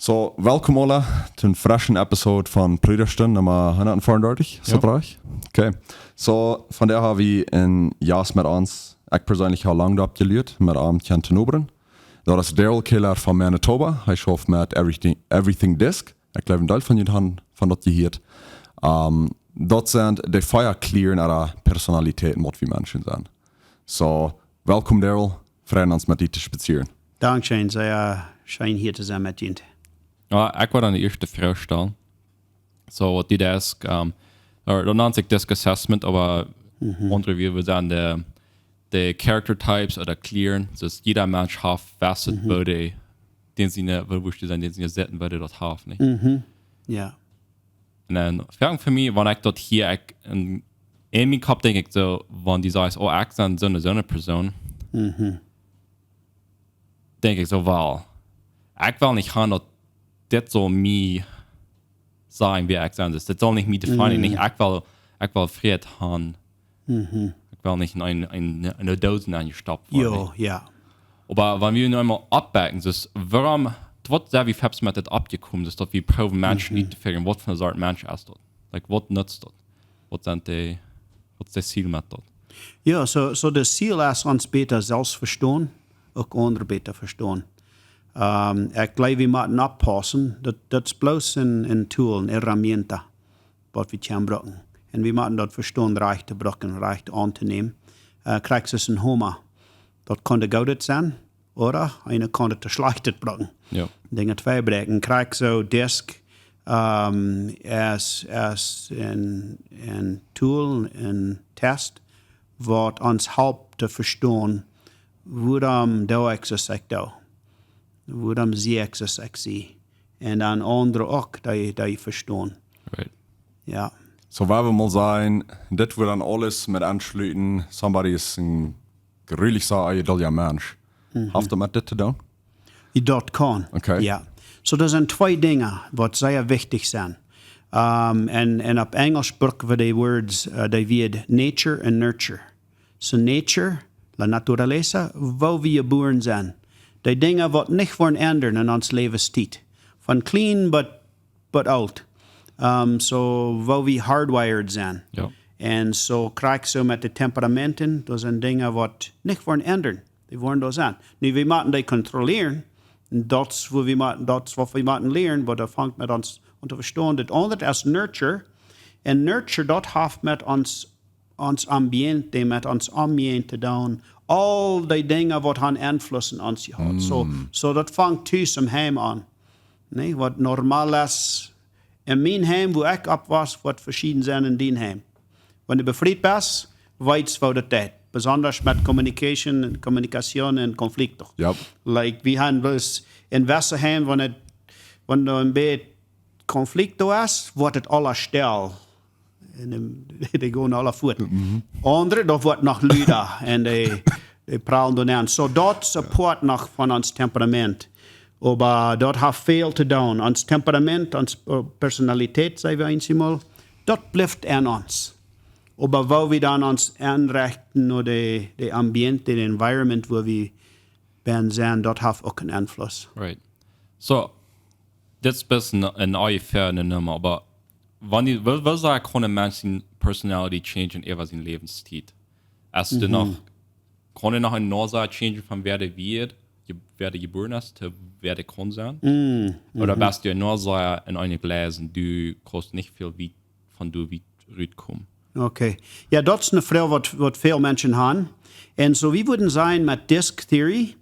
So, welkom alle til en freshen episode van Brüderstund nummer 134, så bra. Okay. So, von der har vi en jas med ons. Ik persoonlijk har langt opgeluid met om te tenoberen. Dat is Darrell Kehler van Manitoba. Hij schoof met Everything Disc. Ik geloof een deel van jullie van dat je hier. Dat zijn de vier kleren naar de personaliteit wat we mensen zijn. So, welkom Darrell. Freuen ons met die te spazieren. Dankzij, zij zijn hier te zijn met je. Ja, ik wil dan de eerste vraag stellen. So, wat die desk, dan nannt ik desk assessment, aber onder wie we zijn de character types oder kleren. Dus jeder Mensch hat facet würde, den sie nicht, wo ich sein, den sie nicht setzen würde, dort haben, nicht? Ja. Und dann, für mich, wenn ich dort hier, in meinem Kopf denke ich so, wenn die sagt, oh, ich bin so eine Person, denke ich so, well, ich will nicht haben, dass das so mir sein, wie ich sein ist. Das soll nicht mich definieren. Ich will Frieden haben. Ich will nicht in eine Dose eingestopft werden. Jo, ja. Aber wenn wir noch einmal abbacken, ist, warum, was sehr wie Fabs mit das abgekommen ist, dass wir proben Menschen nicht zu figern, was für eine Art Mensch ist das? Like, was nutzt das? Was ist das Ziel mit das? Ja, so das Ziel ist, uns besser selbst verstehen, auch andere besser verstehen. Ich glaube, wir müssen aufpassen, das ist bloß ein Tool, eine Herramienta, was wir können brauchen. Und wir müssen das verstehen, recht zu brauchen, recht anzunehmen. Kriegst du ein Hummer, das könnte gut sein, oder einer könnte das schlecht brauchen. Ja. Dinge zwei breken. Kriegst du Disk als ein Tool, ein Test, was uns hilft zu verstehen, warum du exercist da. Waarom zie ik zoals ik zie. En dan anderen ook, dat je verstaan. Right. Ja. So, waar we mal zijn, dit wordt dan alles met aansluiten. Somebody is een gruwelijk saai, ja Mensch. Heeft dat met dit te doen? Dat kan. Okay. Ja. So, er zijn twee dingen wat zeer wichtig zijn. En op Engels spreken we die words, die weer nature en nurture. So, nature, la naturaleza, waar we geboren zijn. Die dingen wat niet worden ändern in ons levenstijd. Van clean but old. So waar we hardwired zijn. Ja. En zo krijg je met de temperamenten, dat zijn dingen wat niet worden ändern. Die worden daar zijn. Nu, we moeten die controleren. Dat is wat we moeten leren, maar dat vangt met ons om te verstaan. Dat andere is nurture. En nurture, dat heeft met ons ambiente, met ons ambiente te doen. Al die dingen wat han invloed op ons gehad. So dat vangt thuis om heim aan. Nee, wat normaal is in mijn heim, waar ik op was, wat verschieden zijn in die heim. Wanneer je bevrijd bent, weet je wat het is. Besonders met communicatie en conflicten. Yep. Like, we hebben dus in Westerheim, wanneer een beetje conflict is, wordt het alles stil. En die gaan alle voort. Anderen, dat wordt nog luider. En die pralen dan aan. So dat support nog van ons temperament. Maar dat heeft veel te doen. Ons temperament, ons personaliteit, zeggen we eens eenmaal, dat blijft aan ons. Maar waar we dan ons aanrichten naar de ambiente, de environment waar we zijn, dat heeft ook een invloed. Right. So, dit is best een ungefähr nummer, aber was sagt kann ein Mensch seine Personality change in seinem Lebensstil? Erst kann er noch ein Nase change von wer der geboren ist, zu wer der kann sein? Oder bist du nur so in eine Gläsen, du kannst nicht viel wie von du wie kommen? Okay. Ja, dat is een vraag wat veel mensen hebben. En zo, we würden zijn met Disk Theory,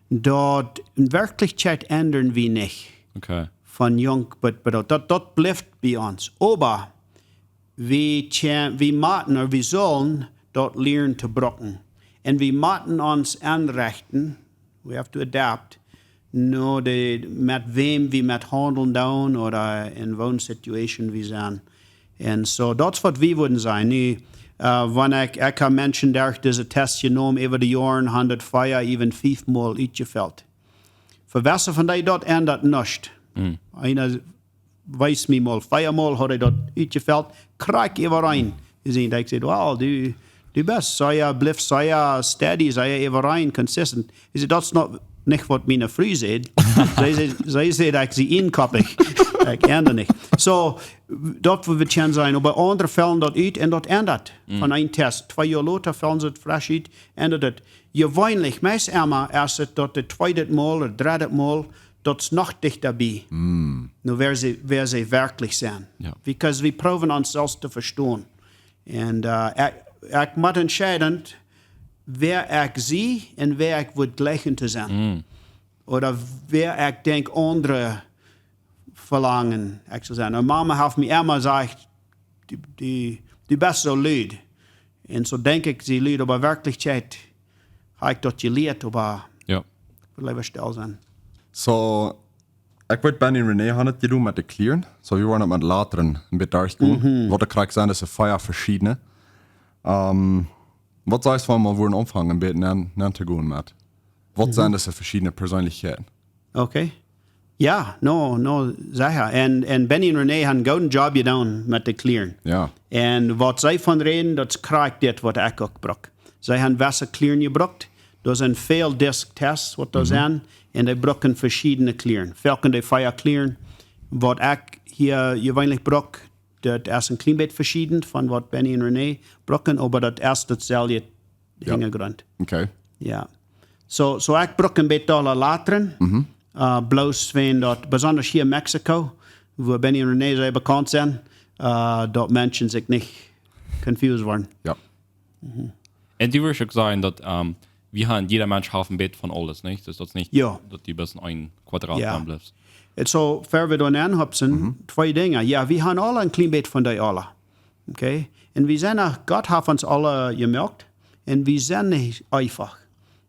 dat in werkelijkheid ändern we niet. Okay. Van jong, dat blijft bij ons. Maar we moeten, of we zullen dat leren te breken. En we moeten ons aanrichten, we have to adapt, met wem we met handelen doen, of in welke situation we zijn. En zo, dat is wat we willen zijn. Nu, wanneer ik heb mensen daar deze test genomen over de jaren, 104, even 5 maal uitgeveld. Voor wessen van die dat ändert niets. Einer weiß mir mal, 4 Mal hat dat uitgeveld, krijg je rein. Ik zei, wow, du bist, so ja, blijf, so ja, steady, so ja, rein, consistent. Dat is not nicht, was meine Frau sagt. sie sagt, sie inkoppig. Ich ändere nicht. So, dort wo wir schon sein, aber andere fällen dort uit und dort ändert. Von einem Test. 2 Jahre later fällen sie frisch uit, ändert es. Gewöhnlich, meist immer, erst dort das zweite Mal oder dritte Mal, dort ist noch dichter dabei. Nur wer sie wirklich sind. Ja. Because wir proben uns selbst zu verstehen. Und ich muss entscheiden, wer ich sehe und wer ich würde gleichen zu sein. Oder wer ich denke, andere verlangen, ich zu sein. Und Mama hat mir immer gesagt, die bist so Lüd. Und so denke ich, sie Lüd, aber Wirklichkeit habe ich dort gelehrt, aber Ja. ich will lieber still sein. So, ich würde Benny und René haben die mit den Clearen. So, wir wollen mit Lateren ein bisschen durchgehen. Was der Krieg sein, das sind 4 verschiedene. Was sagst du, wenn wir wollen anfangen, ein bisschen zu gehen mit? Was sind das für verschiedene Persönlichkeiten? Okay. Ja, no, sicher. Und Benny und René haben einen guten Job getan mit den Clearen. Ja. Und was sie von reden, das kriegt das, was ich auch brauche. Sie haben Wasser Clearen gebraucht. Das sind viele Disk-Tests, was das sind. Und sie brauchen verschiedene Clearen. Welchen die 4 Clearen, was ich hier gewöhnlich brauche, das ist ein klein bisschen verschieden von was Benny und René brauchen, aber das erste dasselbe Hintergrund. Okay. Ja. So ich brauche ein bisschen Lateren. Bloß wenn dort, besonders hier in Mexiko, wo Benny und René sehr bekannt sind, dort Menschen sich nicht confused worden. Ja. Und die würde ich auch sagen, dass wir haben, jeder Mensch hat ein Bett von alles, nicht? Das ist nicht, Ja. dass die bis ein Quadrat Ja. dann bleibt. Und so, für wir dann anhupsen, 2 Dinge. Ja, wir haben alle ein klein bisschen von der alle. Okay? Und wir sind, Gott hat uns alle gemerkt, und wir sind nicht einfach.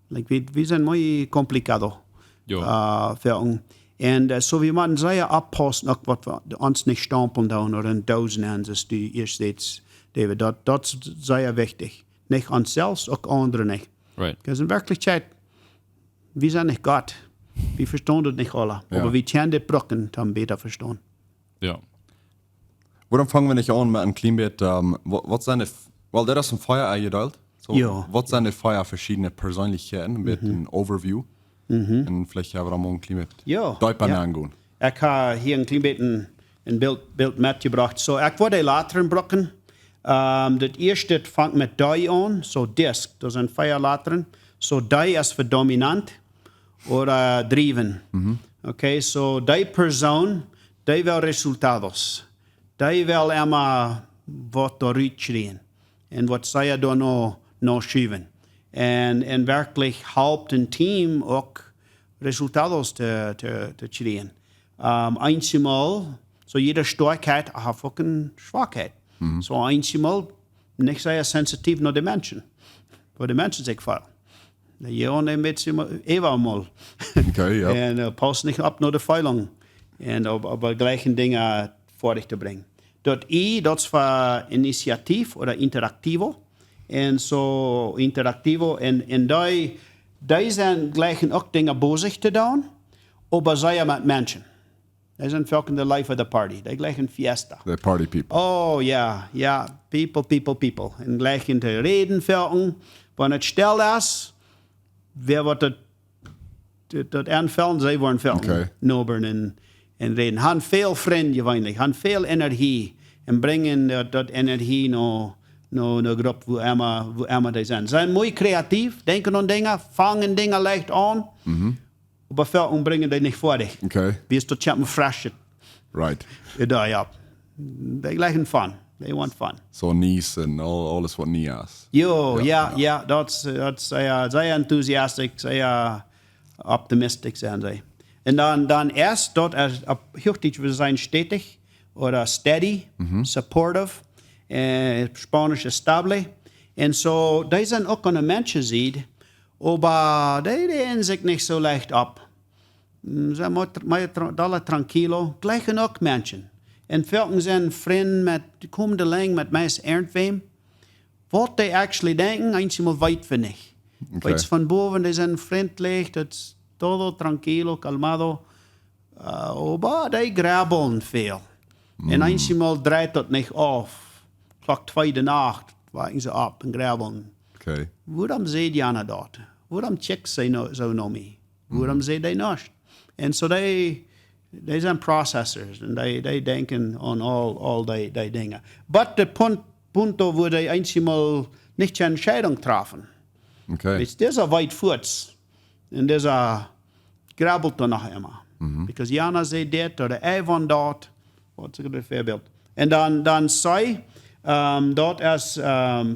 Like, wir sind muy complicado. Ja. Und so wir müssen sehr abpassen, auch was wir uns nicht stampeln tun oder in Dosen haben, das die ihr seht, David. Das ist sehr wichtig. Nicht uns selbst, auch andere nicht. Right. Because in Wirklichkeit, wir sind nicht Gott. Wir verstehen das nicht alle. Ja. Aber wir können das brauchen, um besser verstehen. Ja. Warum fangen wir nicht an mit einem kleinen bisschen, was sind die, weil das ist ein Feuer eingeteilt. So, Ja. Was sind die 4 verschiedene Persönlichkeiten, ein bisschen Overview. Und vielleicht haben wir mal ein klein bisschen Ja. Deutschland Ja. angehen. Ich habe hier ein klein bisschen ein Bild mitgebracht. So, ich würde Lateren brauchen. Das erste fängt mit die an, so Disk, das sind 4 Lateren. So die ist für dominant oder driven. Okay, so die Person, die will Resultados. Die will immer was da schreien. Und was sie da noch schieben. Und wirklich helpt ein Team auch Resultados zu schreien. Einmal, so jede Starkheit hat auch eine Schwachheit. So einmal nicht sehr sensitiv nach den Menschen. Weil die Menschen sich fallen. Ja, und dann mit Eva mal. Okay, ja. Und passt nicht ab nach der Feilung. Und aber gleichen Dinge vor dich zu bringen. Das ist für Initiativ oder Interaktivo. Und so Interaktivo. Und die sind gleichen auch Dinge bei sich zu tun, aber sei mit Menschen. Die sind für the life of the party. Die gleichen Fiesta. The party people. Oh ja, people. Und gleichen zu reden für wenn es still ist, wer wird das anfällen, sie wollen für Okay. nobern und reden. Han viel Freunde gewöhnlich, han viel Energie und bringen dat Energie noch eine Gruppe, wo immer die sind. Sind muy kreativ, denken an Dinge, fangen Dinge leicht an, aber für bringen die nicht vor dich. Okay. Wie ist das Champion fresh? Right. Ja. Die gleichen Fun. They want fun. So nice und alles, was nie ist. Jo, ja, das sehr enthusiastisch, sehr optimistisch sind sie. Und dann erst dort, wichtig, wir sein stetig oder steady, supportive, Spanisch ist stable. Und so, die sind auch eine Menschen sieht, aber die lehnen sich nicht so leicht ab. Sie sind alle tranquilo, gleichen auch Menschen. Und viele sind Freunde kommen lang mit meist irgendwem. Was die actually denken, einmal weit von nicht. Okay. Weil von boven, die sind freundlich, das ist todo tranquilo, calmado. Aber die grabbeln viel. Und einmal dreht das nicht auf. Klock 2 der Nacht wachen sie ab und grabbeln. Okay. Waarom seht Jana dort? Waarom checkt sie so naar mij? Waarom zei die niet? En so die zijn processors en die denken aan al die dingen. Maar het punt waar die eenmaal niet een Entscheidung treffen. Okay. Weet je, dat is weit voort. En dat is grabbelt er nog immer. Because Jana zei dit, oder Evan dat. Wat is een voorbeeld? En dan zei, dat is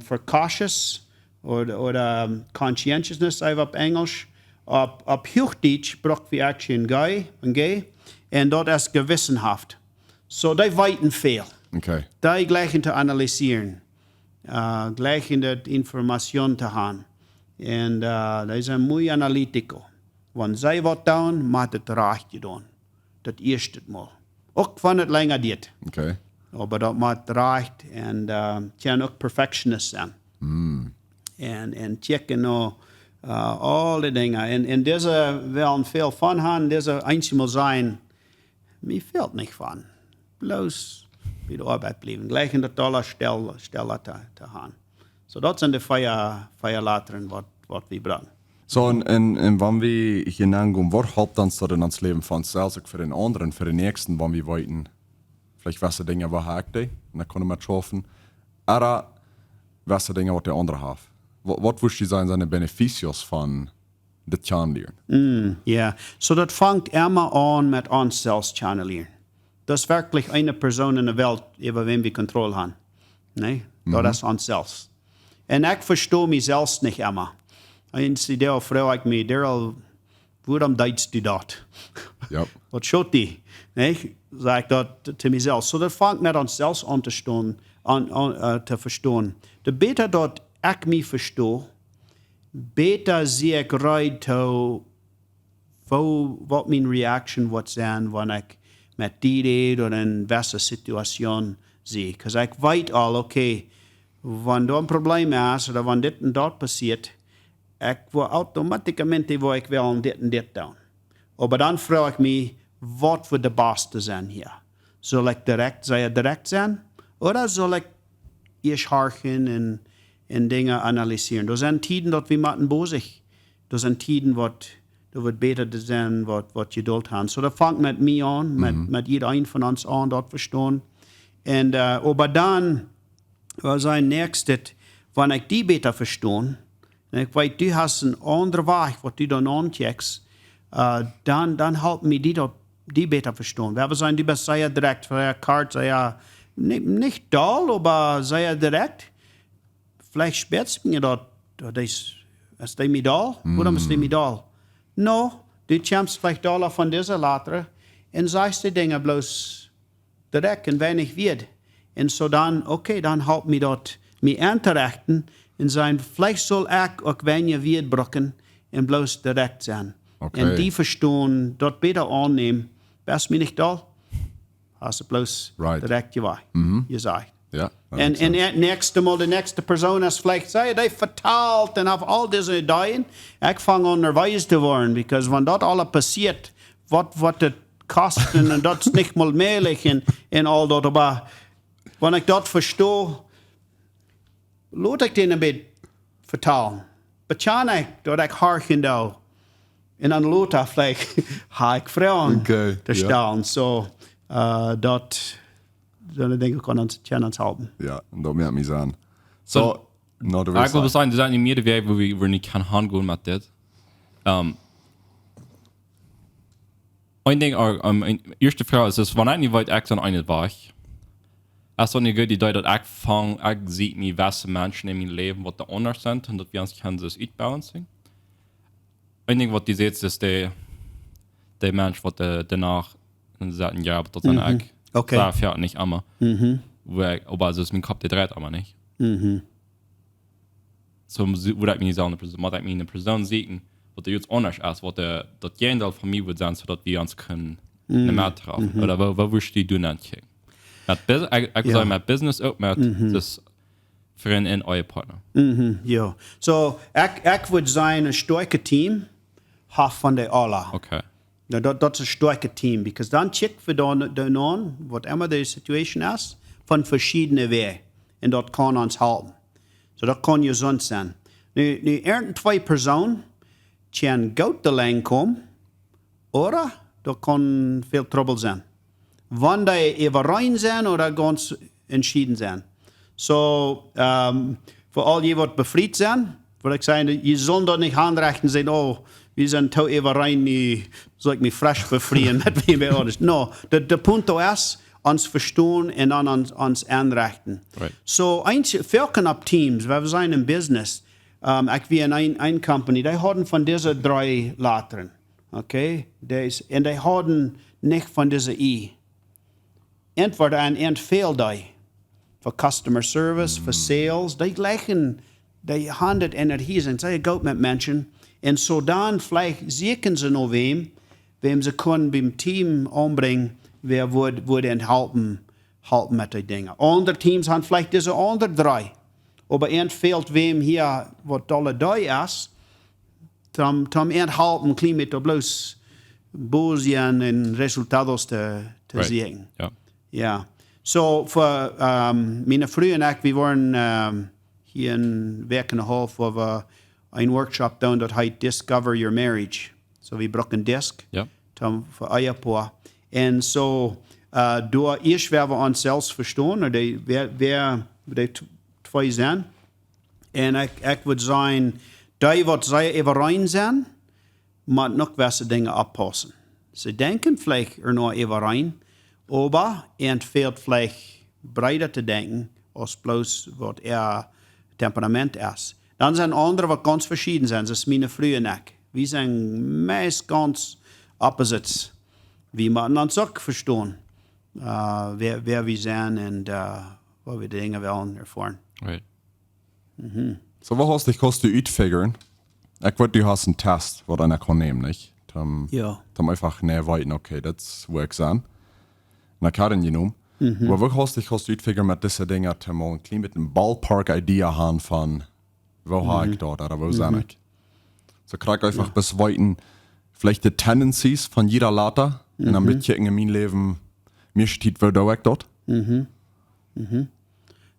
for cautious, oder conscientiousness, even op Engels. Op Hochdeutsch braucht wir actually een gay, en dat is gewissenhaft. So, die weten veel. Okay. Die gleichen te analyseren. Gleichen de informatie te gaan. En die zijn mooi analytico. Want zij wat doen, moet het recht gedaan. Dat eerste mal. Ook van het langer dit. Okay. Maar dat moet recht en kan ook perfectionist zijn. En checken al die dingen. En deze willen veel van gaan. Deze eenmaal zijn, mij valt niet van. Bloos bij de arbeid blijven. Gleich in de dollar stellen te gaan. So dat zijn de feierlateren wat we brengen. So, en wanneer we hineingehen, wat helpt uns dat in ons leven van zelfs ook voor den anderen, voor de nächsten, wanneer we weten, vielleicht welche Dinge wat haakt die, en dan kunnen we het schaffen. Oder welche Dinge wat der andere heeft. Wat wist je zijn beneficios van dit kennenlernen? Ja, so dat vangt immer an met ons zelfs kennenlernen. Dat is wirklich eine Person in der Welt, über wen wir Kontrolle haben. Nee, dat is ons zelfs. En ik verstehe mich selbst nicht immer. Eens die Darrell vraag ik me, Darrell, waarom deed je dat? Yep. Wat schaut die? Nee, zeg ik dat te mezelf. So dat vangt met onszelf aan te verstaan. De beter dat ik me verstoor, beter zie ik right wat mijn reaction wordt zijn wanneer ik met die deed of in welke situatie zie. Want ik weet al, oké, wanneer er een probleem is, of wanneer dit en dat passiert, ik wil automatisch wil ik wel dit en dit doen. Maar dan vraag ik me, wat wordt de beste zijn hier? Zal ik direct zijn? Of zal ik eerst harken en dingen analyseren? Er zijn tijden dat we moeten bozig. Er zijn tijden wat wordt beter te zijn wat geduld hebben. So dat vangt met mij aan, met iedereen van ons aan, dat verstaan. En maar dan, was zijn nächste, wanneer ik die beter verstaan, en ik weet, du hast een andere weg, wat du dan aancheckt, dan helpt me die beter verstaan. We zijn die best sehr direkt, voor kaart, nicht doll, aber sehr direkt. Vielleicht spitzt mir dat is die mir doll? Waarom is die mir doll? No, du kämpfst vielleicht doller von dieser later en sagst die Dinge bloß direkt en weinig wird. En so dan, okay, dan helpt me dat me aan te rechten en zijn, vielleicht soll ik ook weinig wird brokken en bloß direkt zijn. Okay. En die verstaan, dat beter aannemen, best me nicht doll, hast du bloß direkt gesagt. Ja. En de nächste Person is vielleicht, zij die vertaalt en auf al deze ideeën. Ik vang aan nerveus te worden, because wanneer dat alles passiert, wat het kosten en dat is niet mal möglich en al dat, maar wanneer ik dat verstehe, laat ik den een beetje vertalen. Betjan ik dat ik harken doe. En dan laat ik vielleicht, ik vragen te stellen. So, dat... Dan denk ik aan ons helpen. Ja, en dat moet me aan. Zo, nou, de ik wil zeggen, er zijn niet meer de waar we niet gaan handelen met dit. Een ding, eerste vraag is, dus wanneer niet weet ik dan een weg. Als dan een goed idee dat ik zie me welke mensen in mijn leven wat er anders zijn en dat we ons kunnen dus uitbalancen. Een ding wat die zegt is de mens wat daarna een jaar tot dan ik. Okay. Darf ja nicht immer. Aber also ist mein Kopf, der dreht aber nicht. So würde ich mir sagen, muss ich mir eine Person sehen, was der jetzt anders ist, was das Gegenteil von mir wird sein, sodass wir uns können nicht mehr treffen. Oder was würdest du nicht? Ich sage mit Business auch mit das Freund in euer Partner. Ja. So, ich würde sagen, ein starkes Team hat von der alle. Okay. Dat is een sterke team, because dan checken we dan aan, wat immer de situation is, van verschillende wegen. En dat kan ons helpen. So dat kan gezond zijn. Nu twee personen, kann gut lang kommen, oder da kann viel Trouble sein. Wann die überein sein oder ganz entschieden sein. So, für all die, die befreit sind, würde ich sagen, je sollen dort nicht anrechnen und sagen, oh, wir sind to überein, soll ich mich frisch befreien, mit wem wir alles. No, der Punkt ist, uns verstehen und dann uns anrechnen. Right. So, viele ab Teams, weil wir sind im Business, ich wie in ein Company, die hatten von diesen 3 Lettern, okay? Und die hatten nicht von dieser I. Entweder ein fehlt die. Für Customer Service, für Sales, die handelt Energie, sind sehr gut mit Menschen. Und so dann vielleicht sehen sie noch wem sie können beim Team umbringen, wer würde helfen mit den Dingen. Andere Teams haben vielleicht diese anderen 3. Aber fehlt wem hier, was alle da ist, tam helfen, klein mit bloß Bosien und Resultaten zu sehen. Ja. Ja. So, für meine Frau und ich, wir waren hier in Werkenhof, wo wir einen Workshop tun, das heißt Discover Your Marriage. So, wir brauchen Disk für Ehepaar. Und so, erst werden wir uns selbst verstehen, oder wer die 2 sind. Und ich würde sagen, die, die sehr überein sind, müssen noch gewisse Dinge abpassen. Sie denken vielleicht noch überein, aber fehlt vielleicht breiter zu denken, als bloß, was Temperament ist. Dann sind andere, die ganz verschieden sind. Das ist meine Frau und ich. Wir sind meist ganz opposites. Wir müssen uns auch verstehen, wer wir sind und wo wir die Dinge wollen erfahren. Right. So, was hast du uitfiguren? Ich würde, du hast einen Test, wo dann kann nehmen, nicht? Ja. Dann einfach näher weiten, okay, das works an. Na, kann genommen. Aber wo hast du uitfiguren mit diesen Dingen, mal ein klein mit einem Ballpark-Idee haben von, wo habe ich dort oder wo sind ich? So krieg ich einfach bis weiten, vielleicht die Tendencies von jeder Later, und dann mit in meinem Leben, mir steht, wo da ich dort.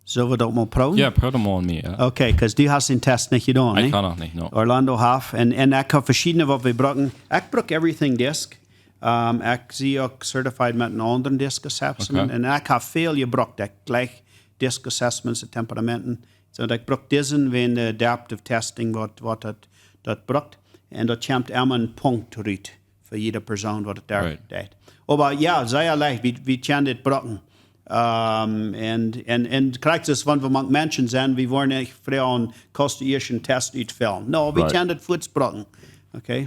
Sollen wir das mal proben? Ja, probier mal an mir. Ja. Okay, because du hast den Test nicht getan, Ich ne? kann auch nicht, no. Orlando Huff. Und ich habe verschiedene, was wir brauchen. Ich brauche everything Disk. Ich sehe auch certified mit einem anderen Disk Assessment. Okay. Und ich habe viel gebraucht. Ich gleich Disk Assessments, Temperamenten. So, ich brauche diesen, wenn der Adaptive Testing, was das braucht. Und da kommt immer ein Punkt raus für jede Person, was da right. Aber ja, sehr leicht, wir können das brauchen. Und krijgt es, wenn wir manche Menschen sind, wir wollen nicht früher einen kostenlosen Test ausfüllen. No, wir können das fortbringen. Okay?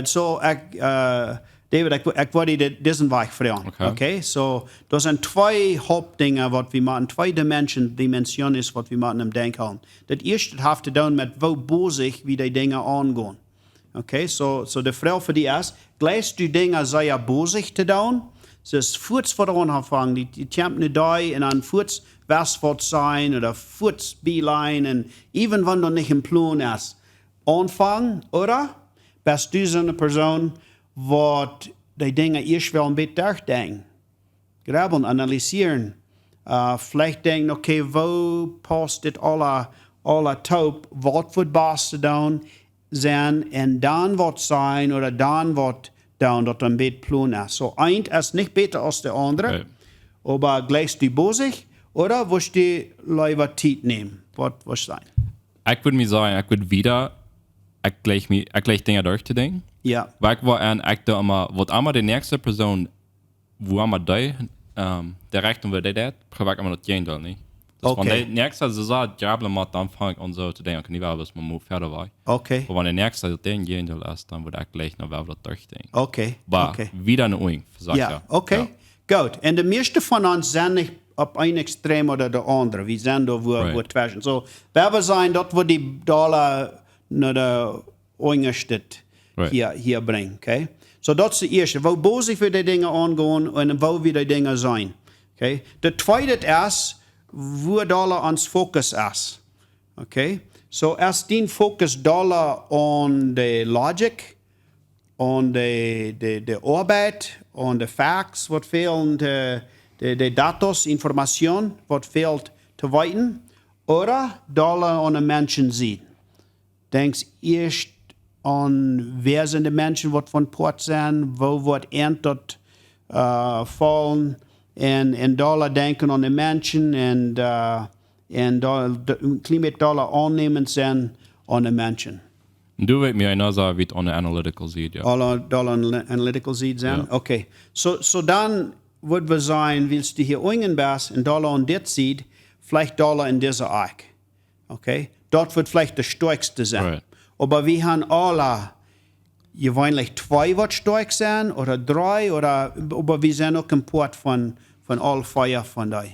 So, David, ich wollte diesen Weg früher. Okay? So, das sind 2 Hauptdinge, was wir machen, 2 Dimensionen ist, was wir machen im Denken. Das erste hat zu tun mit, wo bosig wie die Dinge angehen. Okay? So die Frage für die ist, gleich die Dinge sehr bosig zu tun, so ist Furz vor der Anfang, die kämpfen nicht da und dann Furz was wird sein oder Furz Beeline und even wenn du nicht im Plan ist, anfangen, oder? Bist du so eine Person, die die Dinge erst will ein bisschen durchdenken, graben, analysieren, vielleicht denken, okay, wo passt das alle taub, was wird Beste tun sein und dann wird sein oder dann wird down, dat een beetje plan ist. So, eins ist nicht besser als der andere, aber gleich die bosig, oder willst du lieber Zeit nehmen? Was sein? Ich würde mir sagen, ich würde wieder, ich gleich Dinge durchzudenken. Ja. Weil ich war ich da immer, wird einmal die nächste Person, wo einmal der Rechnung wird das, privat immer das gehen, nicht? Das Okay. Wenn der nächste so Diablo macht, dann fange ich an so zu denken, ich weiß, was man fertig war. Okay. Aber wenn der nächste den gehen ist, dann würde ich gleich noch das durchdenken. Okay. Aber okay. wieder eine Uing, sag Ja, okay. Gut. Und die meisten von uns sind nicht auf ein Extrem oder der andere. Wir sind da, wo zwischen. So, wir sein, dort, wo die Dollar nach der Ungerstadt hier bringen. Okay? So, das ist das Erste. Wo bosig für die Dinge angehen und wo wir die Dinge sein. Okay? Der Zweite ist, wo Dollar ans Fokus ist. Okay? So, erst den Fokus Dollar on the Logic, on the Arbeit, on the Facts, was fehlen, die Datos, Information, was fehlt zu weiten, oder Dollar on den Menschen sehen. Denkst erst wer sind die Menschen, wat von Port zijn, wo wat eind dort fallen, en dollar denken an die Menschen, en klimaat dollar aannemen zijn an die Menschen. Du weet mir einer sagen, wie on the analytical sieht, ja. Dollar analytical sieht zijn? Ja. Okay. So dann wird wir sein, willst du hier irgendwas in Dollar und das sieht, vielleicht Dollar in dieser Eich. Okay? Dort wird vielleicht der stärkste sein. Right. Aber wir haben alle gewöhnlich 2 wird stark sein oder 3 aber wir sind auch im Port von all 4 von da.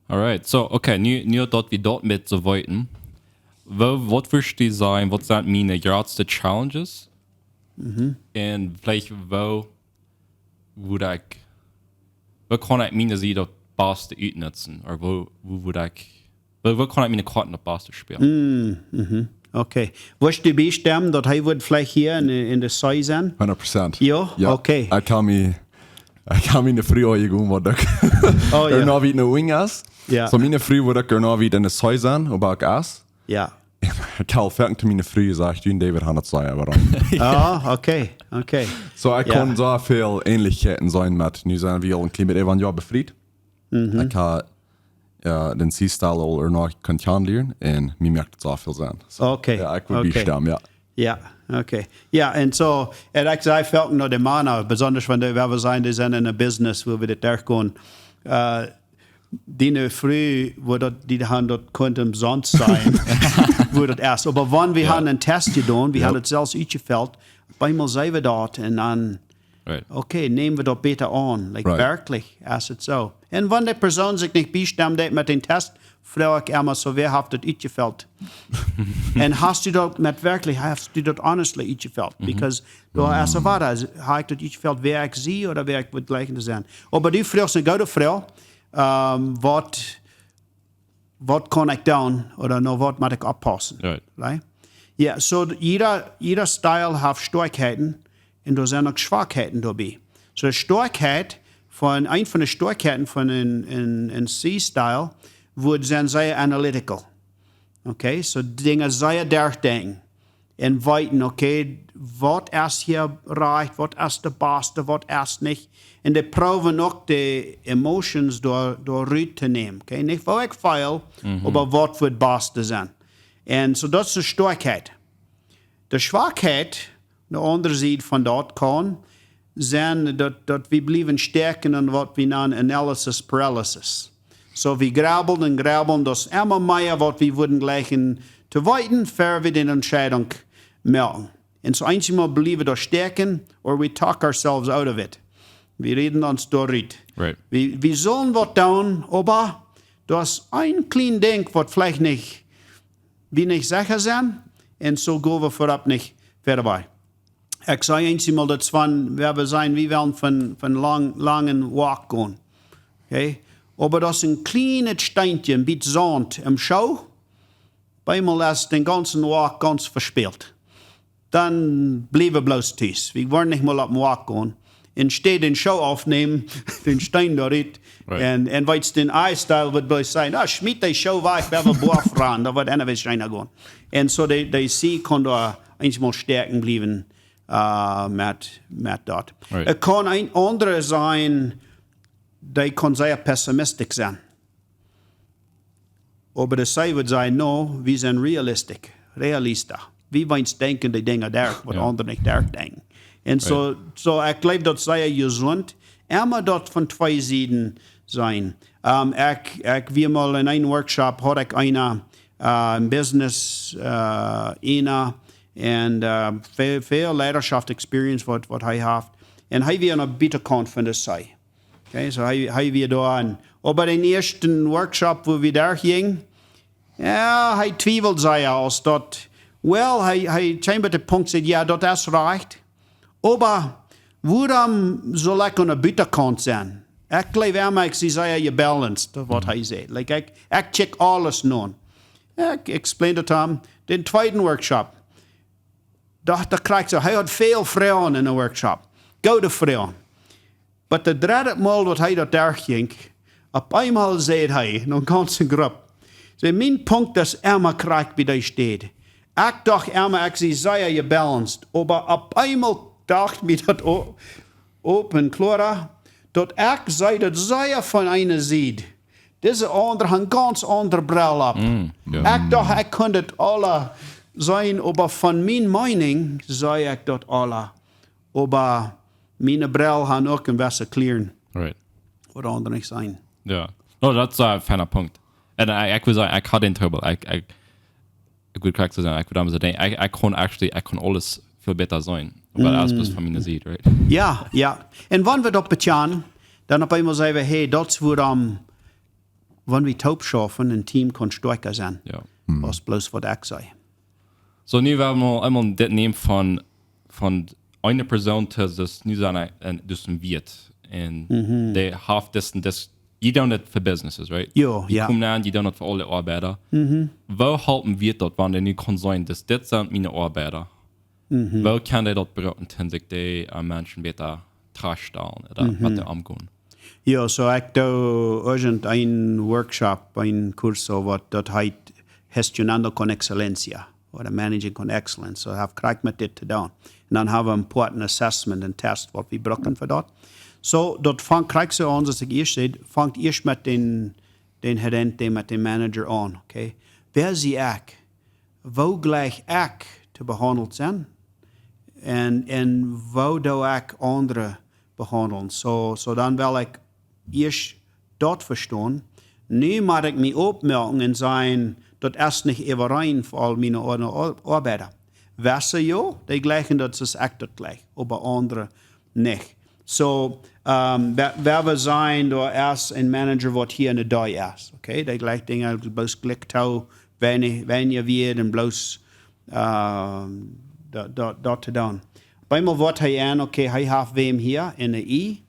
Alright, so, okay, nu dort wie dort mit so weiten. Was wirst du sagen, was sind meine größten Challenges? Und vielleicht wo kann ich meine sie dort beste utnutzen? Oder wo kann ich meine Karten dort beste spielen? Okay. Wirst du bestimmen, dass er wird vielleicht hier in der Sei sein? 100%. Ja? Okay. Ik kan me in de früh aangegaan, wat ik Oh, ja. nou weer een wing is. Ja. So mijn früh wordt ik er nou weer in de saai zijn, op ik is. Ja. Ik heb verder te mijn früh gezegd, du David gaan het zeggen, waarom? Okay. So ik kan zo veel ähnlichkeiten zijn met, nu zijn we al een klein beetje van jaar bevrijd. Ik heb den C-style al er nog kunnen leren en mij merkt het zo veel zijn. So, Okay. Ja, ik wil bestemmen, ja. Ja, okay. Ja, en so, ik zei veel naar de mannen, besonders wanneer we zijn, die zijn in een business, waar we dit daar gaan. Die früh, die haben dort konnten umsonst sein, wo das erst. Aber wann wir haben einen Test getan, wir haben es selbst uitgefällt, einmal sind wir dort und dann, okay, nehmen wir das besser an, wirklich, ist es so. Und wenn die Person sich nicht bestimmt hat mit dem Test, frage ich immer so, wer hat das uitgefällt? Und hast du das honestly uitgefällt? Because du hast erwartet, habe ich das uitgefällt, wer ich sie oder wer ich wird gleich sein. Aber du fragst eine gute Frau, wat kan ik doen, oder noch wat moet ik oppassen. Right? Ja, so jeder Style hat Stärkheiten und da sind auch Schwachheiten dabei. So die Stärkheit eine von den Stärkheiten von einem C-Style wird sehr analytical. Okay, so Dinge sehr durchdenken und weiten, okay, was ist hier recht, was ist der Beste, was ist nicht. Und die proben auch die Emotions door ruit te nemen. Okay? Nicht, wo ich feil, aber was wird Beste sein. Und so das ist die Stärkheit. Die Schwachheit, die andere Seite von dort kann, sein, dass wir bleiben stärken in was wir nennen Analysis Paralysis. So wir grabbeln, das immer mehr, was wir würden gleich zu weiten, für wir die Entscheidung melden. Und so einmal bleiben wir stärken, or we talk ourselves out of it. Wir reden uns durch. Right. Wir sollen was tun, aber das ist ein kleines Ding, was vielleicht nicht sicher sind, und so gehen wir vorab nicht vorbei. Ich sage einmal, dass wir wollen von langen Walk gehen. Okay? Aber das ist ein kleines Steinchen, mit Sand im Schau, einmal ist den ganzen Walk ganz verspielt. Dann bleiben wir bloß tief. Wir wollen nicht mal auf den Walk gehen. Und steht den Show aufnehmen, den Stein da rein. Und weil es den I-Style wird bloß sein, schmied die Show weg, wenn wir Boah fahren, da wird einer was rein gehen. Und so die See kann da einmal stärken bleiben mit dort. Es kann ein anderer sein, der kann sehr pessimistisch sein. Aber der See wird sein, no, wir sind Realista. Wir wollen denken, die Dinge da, was andere nicht da denken. Und so ich glaube, das sei gesund, immer dort von 2 Seiten sein. Wir mal in einem Workshop hatte ich einer Business, einer, und viel Leidenschaft, Experience, was er hat. Und wir noch bitter confident sei. Okay, so wir da an. Aber den ersten Workshop, wo wir da gingen, ja, zweifelt sei aus dort. Well, scheinbar der Punkt sagt, ja, das ist recht. Aber warum soll ich eine Bitterkant sein? Ich glaube immer, ich sei gebalanced, was er sagt. Ich check alles nun. Ich explained es ihm. Den zweiten Workshop, da kriegt er hat viel Frauen in den Workshop. Gute Frauen. Aber das dritte Mal, was er da ging, auf einmal sagt er, in einer ganzen Gruppe, mein Punkt, das immer kriegt, wie der steht. Ich dachte immer, ich sei sehr gebalanced. Aber auf einmal dachte ich mir das open klar, dass ich sei das sehr von einer Seite. Diese andere haben ganz andere Brille ab. Ich dachte, ich könnte das alle sein, aber von meiner Meinung sei ich das alle. Aber meine Brille haben auch ein bisschen erklären. Right. Wat andere nicht sein. Ja. No, das ist ein feiner Punkt. Und ich würde sagen, ich hatte den Trouble. Ich würde korrekt sagen, ich würde sagen, ich kann alles viel besser sein. Aber alles bis von meiner Seite, right? Ja, ja. Und wenn wir das betjan, dann auf einmal sagen wir, hey, das wird wenn wir taub schaffen, ein Team kann stärker sein. Ja. Was bloß was ich sei. So, nu werden wir einmal das nehmen von einer Person, das nu sein, das ein Wirt. Und die haben das, die tun das für Businesses, right? Ja, die ja. kommen an, die tun das für alle Arbeiter. Wo halten wir das, wenn die nu kann sein, dass das sind meine Arbeiter? Wo kann die das bereiten, dass sich die Menschen besser trashstellen oder mit der umgehen? Ja, so ich da irgendein Workshop, ein Kurs, was das heißt Gestionando con Excelencia oder Managing con Excellence. So ich habe gekriegt mit das zu tun. Und dann haben wir einen important Assessment, einen Test, was wir brauchen für das. So, dort kriegst du an, als ich erst sehe, fängt erst mit den Gerenten, mit dem Manager an, okay? Wer sie ich? Wo gleich ich zu behandelt sind? Und wo da ich andere behandeln? So dann will ich erst dort verstehen. Nu mag ich mich opmerken und sagen, das ist nicht überein für all meine Arbeiter. Wesse ja, die gleichen, das ist echt das gleich, aber andere nicht. So, wer wir sein, da ist ein Manager, was hier in der Dei ist. Okay, die gleichen Dinge, bloß Glück tau, wenn ihr wird, und bloß dort zu tun. Einmal wird er an, okay, er hat wem hier in der I.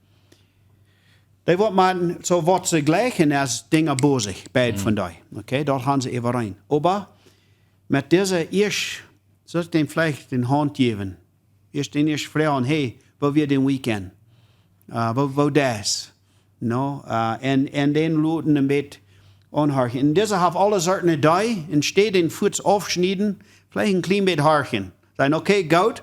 Die wird man, so wird sie gleichen als Dinge bosig, beide von euch. Okay, dort haben sie überein. Aber mit dieser erst, soll ich dem vielleicht den Hand geben. Den erst fragen, hey, wo wir den Weekend? Wo das? No? Und den Leuten ein bisschen anhören. Und diese haben alle Sorten da, und steht den Fuß aufschneiden, vielleicht ein klein bisschen horchen. Sagen, okay, gut,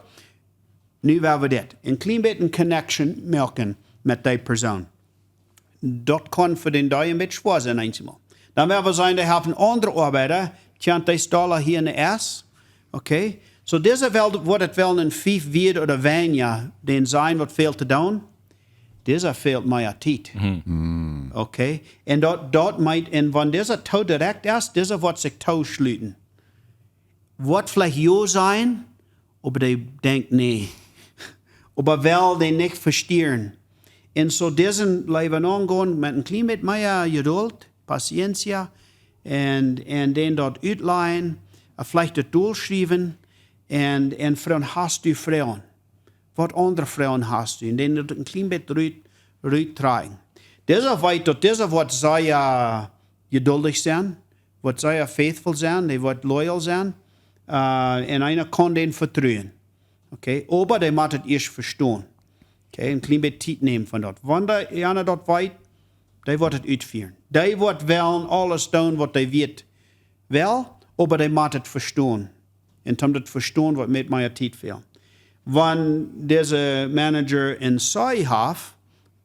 nu werden wir das. Ein klein bisschen Connection merken mit der Person. Das kann für den da ein bisschen schwer sein, einmal. Dann werden wir sagen, die haben andere Arbeiter, die haben das Dollar hier in der S. Okay? So, diese Welt wird wel ein 5 wird oder weniger, den sein, was fehlt zu tun. Dieser fehlt mir Zeit. Okay? Und dort meint, und wenn dieser Tau direkt ist, dieser wird sich tauschlüten. Wird vielleicht ja sein, aber die denkt, nee. Aber will die nicht verstehen. Und so diesen Leben angehen mit ein klein bisschen mehr Geduld, Paciencia, und den dort ausleihen, vielleicht das durchschreiben, und Frauen hast du Frauen. Was andere Frauen hast du, und den ein klein bisschen rübertragen. Dieser wird sehr geduldig sein, wird sehr faithful sein, der wird loyal sein, und einer kann den vertrauen. Okay, aber der muss es erst verstehen. Okay, ein klein bisschen Zeit nehmen von dort. Wenn der einer dort weit, der wird es ausführen. Der wird wollen alles tun, was der wird. Will, aber der muss es verstehen. Und um das verstehen, was mit meiner Zeit fehlt. Wenn dieser Manager in Sei hat,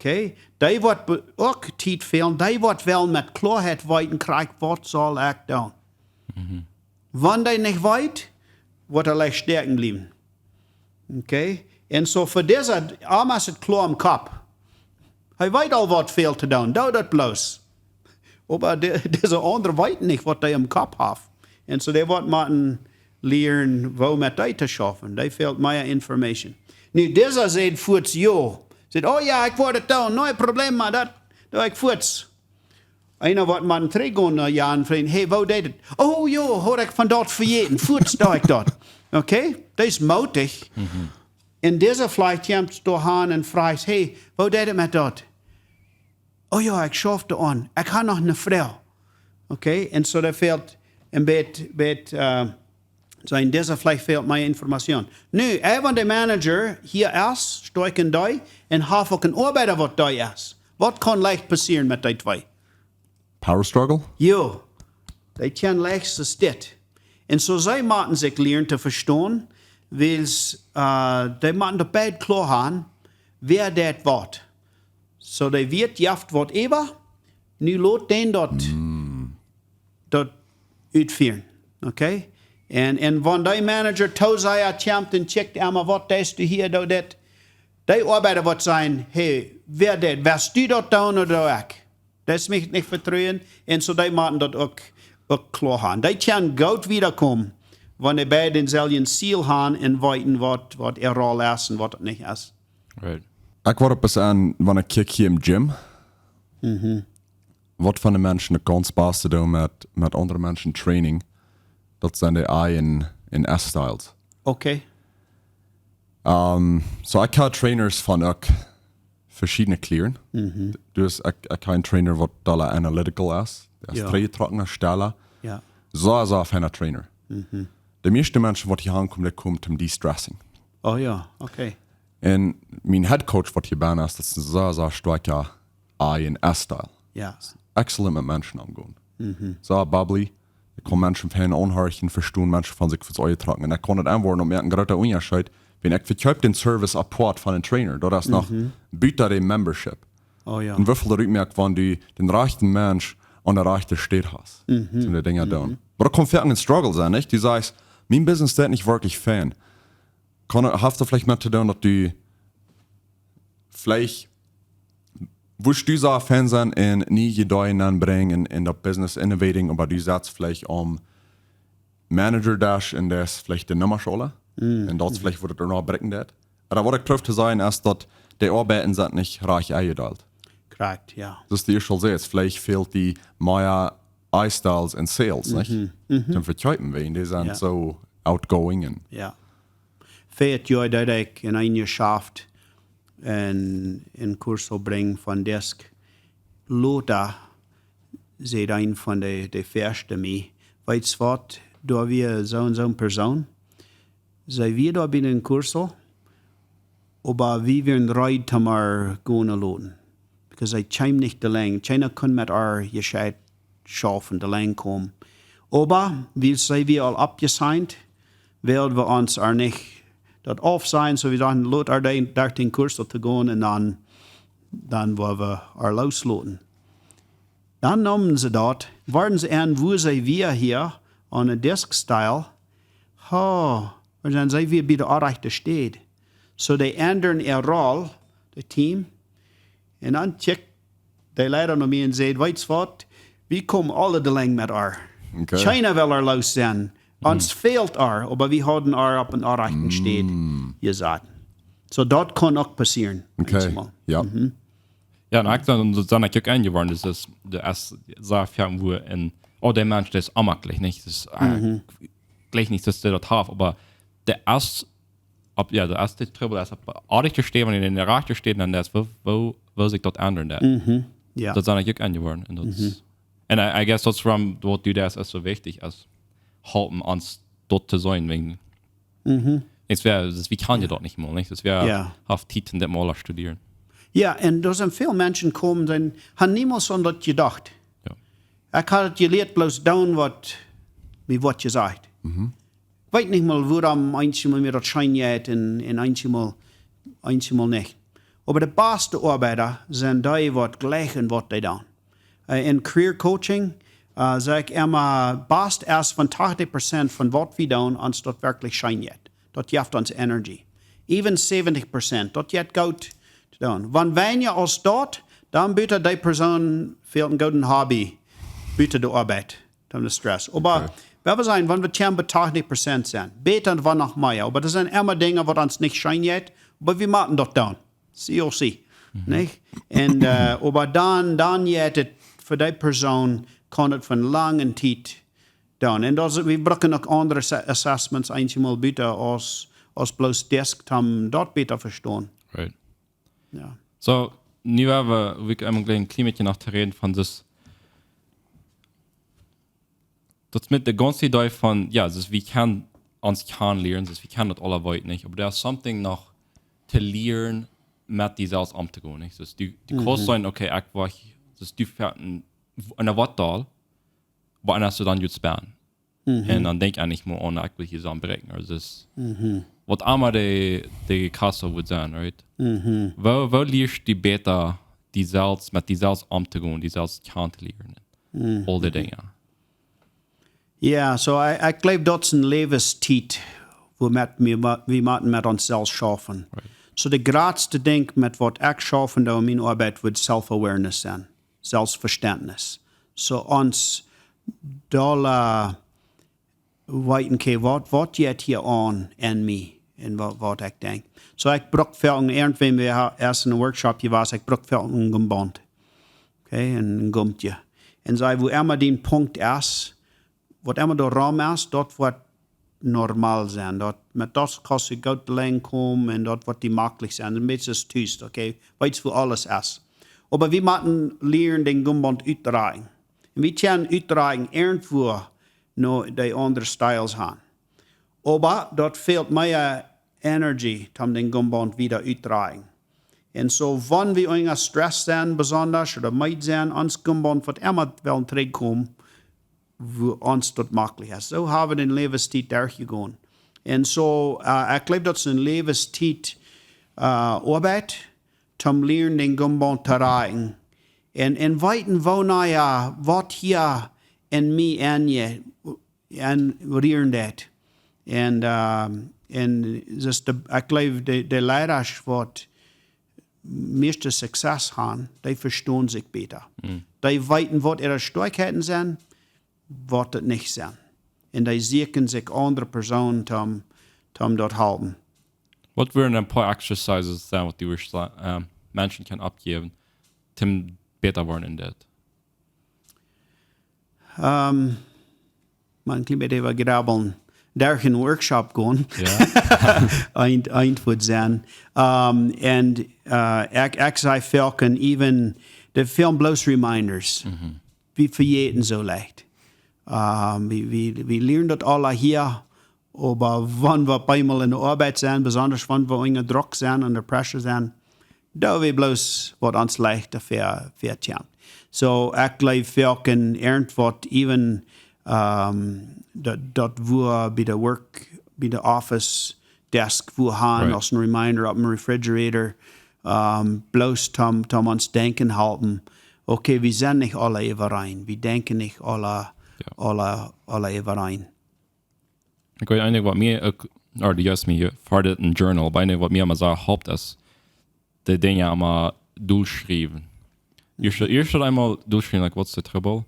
okay, der wird auch Zeit fehlen, der wird wollen mit Klarheit weiten kriegen, was soll ich tun. Wenn der nicht weit, wird er leicht stärken bleiben. Okay? Und so für diese, einmal ist es klar im Kopf. Er weiß auch, was fehlt zu tun, da das bloß. Aber diese andere weiß nicht, was der im Kopf hat. Und so der wird man lernen, wo mit dem zu schaffen. Da fehlt mehr Information. Nu, dieser sagt Fuß ja. Sagt, oh ja, ich wollte das tun, no Problem mit das, da ich Fuß. Einer wird man trägen, ja, und fragen, hey, wo deed het? Oh ja, hoor ik van dort vergeten, Fuß da ich dort. Okay? Das ist mutig. In dieser vielleicht kommst du hin und fragst, hey, wo deed het met dort? Oh ja, ich schaffte an. Ich habe noch eine Frau. Okay? Und so da fehlt ein bisschen, so in dieser vielleicht fehlt mehr Information. Nu, wenn der Manager hier ist, steuern da, und hat auch ein Arbeiter, was da ist. Was kann leicht passieren mit den zwei? Power struggle? Ja, die können leicht das. En so zij moeten zich leren te verstaan, wils die moeten de beide klar haben, wer dat wordt. So die weet jaft wat ever, nu laat den dat uitvoeren. Okay? En wanneer die manager toe zij attempt en checkt maar wat is du hier, dat, die arbeider wordt zijn, hey, wer dat, was du dat doen of ik? Dat is mich niet vertrouwen, en so die moeten dat ook klar haben. Die kan goed wiederkomen, wanneer bij denzelfde ziel hebben en weten wat rol is en wat het niet is. Right. Ik word op aan, wanneer ik kijk hier im gym. Wat van de mensen de kans Spaß te doen met andere mensen training, dat zijn de I in S-styles. Okay. So ik heb trainers van ook verschillende kleren. Dus ik heb een trainer wat dalle analytical is. Dat is training stellen. Ja. Zo is een fijne trainer. De meeste mensen wat hier aankomen, die komen om de-stressing. Oh ja, okay. En mijn headcoach wat hier ben is, dat is een zo sterke I in S-style. Ja. Excellent met mensen omgaan. Zo bubbly. Ik kan mensen van hen onhören, verstaan, mensen van zich voor het tragen. En ik kan het antwoorden op een grote onderscheid. Wenn ik verkauft den Service apart van een trainer, dat is nog buiten de membership. Oh ja. En hoeveel er uitmerkt van die den rechten mens aan de rechte steed has. Zum die Dinge doen. Maar dat kan verder een struggle zijn, nicht? Die sagst, mijn business ist nicht wirklich fan. Hast du vielleicht mit zu tun, dass du vielleicht willst du so Fan sein und nie Ideen anbringen in der Business Innovating, aber du sagst vielleicht Manager Dash in das vielleicht die Nummerschule. Und das vielleicht würde er noch bringen. Aber was ich prüfe zu sein, ist, dass die Arbeiten sind nicht reich eingeteilt. Correct, ja. Das ist die erste Sache. Vielleicht fehlt die mehr I-Styles in Sales, nicht? Zum Verkaufen, weil die sind so outgoing. Ja. 4 jaar dat ik in een jaar schaft een kurs brengen van desk. Lothar zei een van de verste mee. Weet je wat, door we zo'n persoon, zij wir daar binnen een kurs, aber wie wir een ride te maar gaan laten. Because zij chime niet de lang. China kan met haar je scheid schaffen, de lang komen. Aber, wie zij wir al abgesigned, werden we ons er niet dat af zijn, so we dan lot er 13 kursen te gaan en dan waar we er loslaten. Dan namen ze dat, waren ze aan wo zij weer hier aan een desk-style, en dan zijn we bij de aanrechte steed. So die ändern ihr rol, het team, en dan check de leider naar mij en zei, weet je wat, we komen alle de lang met haar. Okay. China wil er los zijn. Ons fehlt er, aber wir haben er auf den Anrechten steht gesagt. So dort kann auch passieren. Okay, ja. Ja, en dan heb ik ook eingeworden, dus is de erste Sache, wo der Mensch, der ist amaglich, nicht? Das ist gleich nicht, dass der dort hat, aber der erste Trouble ist, ob Artig steht, wenn in der Rechte steht, dann ist, wo sich dort ändern, das. Ja. Das habe ich auch eingeworden. Und I guess that's from what du das ist so wichtig ist. Halten ans dort zu sein, wegen. Wie kann je dort nicht mal, nicht? Das wäre auf Titen, das mal studieren. Ja, und da sind viele Menschen gekommen, die haben niemals an das gedacht. Ja. Ich habe geleerd bloß down, wie was gesagt. Ich weiß nicht mal, warum einmal mir das scheint jetzt und einmal nicht. Aber die beste Arbeiter sind die, die gleichen, was die tun. In Career Coaching, sag ich immer, bast erst von 80% von was wir tun, uns dort wirklich scheint. Dort gibt uns Energy. Even 70%, dort jetzt gut zu tun. Wenn wir aus dort, dann bietet die Person fehlt ein guten Hobby, bietet die Arbeit, dann der Stress. Aber wir sagen, wenn wir 80% sind, beten wir noch mehr. Aber das sind immer Dinge, die uns nicht scheint, aber wir machen dort tun. COC. Nicht? Und, aber dann jetzt, für die Person, kann es von langen Zeit tun. Und wir brauchen auch andere Assessments einmal bitte als bloß Desk, dort bitte verstehen. Right. Ja. So, nu hebben we einmal gleich ein klein bisschen nach te reden von das mit der ganzen Idee von, ja, das wir können uns lernen, das wir können das alle weit nicht, aber da ist something noch zu lernen, mit dieser als Amt zu gehen, nicht? Das du kannst sein, okay, ich war, das du fährt an der Wattdal, aber anders du dann jetzt sperren. Und dann denk ich nicht mehr an irgendwelche Sachen brechen. Also das was einmal die Kasse wird sein, right? Wo liest die Beta, die selbst mit die selbst umzugehen, die selbst kennenzulernen? All die Dinge. Ja, so ich glaube, das ist ein Lebenszeit, wo wir mit uns selbst schaffen. Right. So der größte Ding, mit was ich schaffen da in meiner Arbeit, wird Self-Awareness sein, Selbstverständnis. So uns da weiten, okay, was geht hier an in mir, in was ich denke. So ich brauche für irgendwann, wir erst in einem Workshop hier waren, ich brauche für ein Gumband. Okay, ein Gummtje. Und so, wo immer den Punkt ist, was immer der Raum ist, dort wird normal sein. Dort, mit das kannst du gut lang kommen und dort wird die möglich sein. Ein bisschen ist tust, okay? Weißt du, wo alles ist. Aber wir müssen lernen, den Gumband auszutragen. Und wir können austragen irgendwo noch die anderen Styles haben. Aber dort fehlt mehr Energy, um den Gumband wieder auszutragen. Und so, wenn wir unter Stress sind, besonders, oder mit sind, uns Gumband wird immer zurückkommen, wo uns dort möglich ist. So haben wir den Lebenszeit durchgegangen. Und so, ich glaube, das ist eine Lebenszeit Arbeit, zum Lernen, den Gumband zu erreichen. Und weiten, wo naja, was hier in mir angeht, und rühren das. Und das ist, ich glaube, die Leiter, die meiste Success haben, die verstehen sich besser. Die weiten, was ihre Stärkeiten sind, was das nicht sind. Und die sehen sich andere Personen, um dort halten. Was wären ein paar Exercises sein, was die Menschen können abgeben, zum besser werden in das? Man kann mit dem Graben durch einen Workshop gehen. Ja. ein wird sein. Und ich sage Falken, even der Film bloß Reminders. Wir verjäten so leicht. Wir lernen das alle hier, aber wenn wir einmal in der Arbeit sind, besonders wenn wir unter Druck sind, unter Pressure sind, da wir bloß, was uns leichter vertient. So, ich glaube, Falken, irgendwas, even, dort wo bei der Work, bei der Office Desk, wo haben, als ein Reminder auf dem Refrigerator, bloß zum uns denken halten, okay, wir sind nicht alle überein, wir denken nicht alle überein. Ich weiß nicht, was mir, oder du hast mir gefordert ein Journal, aber nicht, was mir immer sagt, Haupt ist, die Dinge immer durchschreiben. Ihr schon einmal durchschreiben, like, what's the trouble?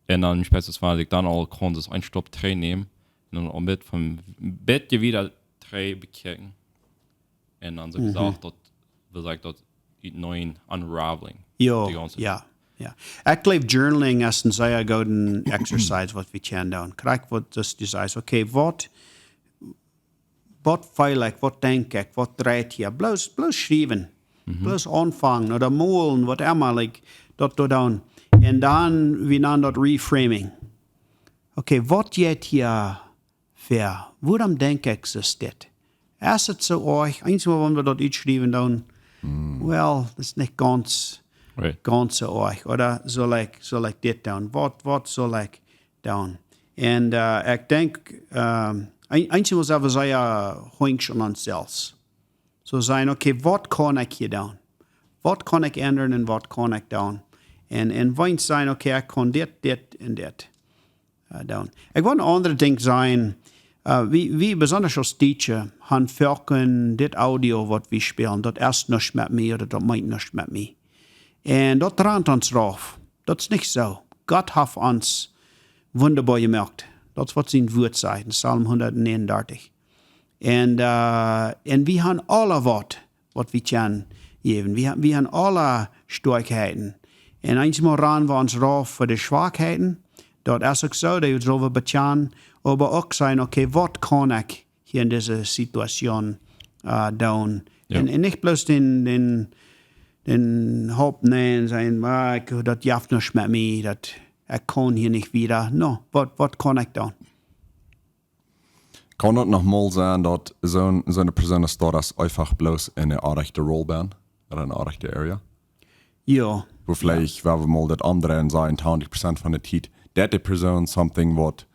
Und dann spätestens ich dann auch kann das ein Stopp 3 nehmen und dann auch mit vom Bett wieder 3 bekicken. Und dann so gesagt, dort neuen Unraveling. Ja. Ich glaube, Journaling ist ein sehr guter Exercise, was wir können tun. Krieg, was du sagst, okay, was feil ich, was denke ich, was dreht hier? Bloß schreiben, bloß anfangen oder malen, was immer, like, dort tun. Und dann, wir nennen das Reframing. Okay, was geht hier für? Worum denke ich, ist das? Ist es zu euch? Einmal, wenn wir dort schreiben, dann, well, das ist nicht ganz zu euch. Oder soll ich das tun? Was soll ich tun? Und ich denke, einmal was wir sagen, hängst an uns selbst. So sein, okay, was kann ich hier tun? Was kann ich ändern und was kann ich tun? Und wenn es sein, okay, ich kann das und das tun. Ich will ein anderes Ding sein, wie besonders als Teacher, haben Falken das Audio, was wir spielen, das erst nicht mit mir oder das meint nicht mit mir. Und das trennt uns drauf. Das ist nicht so. Gott hat uns wunderbar gemacht. Das ist, was sein Wort sagt, in Psalm 139. Und wir haben alle was wir können geben. Wir haben alle Stärkheiten. Und einmal ran wir uns drauf für die Schwachheiten. Dort ist es so, dass wir darüber bekennen, aber auch sagen, okay, was kann ich hier in dieser Situation tun? Ja. Und nicht bloß den Hauptnehmen sein, das jaft nicht mit mir, ich kann hier nicht wieder. No, was kann ich tun? Kann das noch mal sein, dass so eine Person ist, dass einfach bloß in eine anrechte Rolle bin, oder eine anrechte Area? Ja. Wo vielleicht, wenn wir mal das andere sagen, 20% von der Zeit, that the Person something, was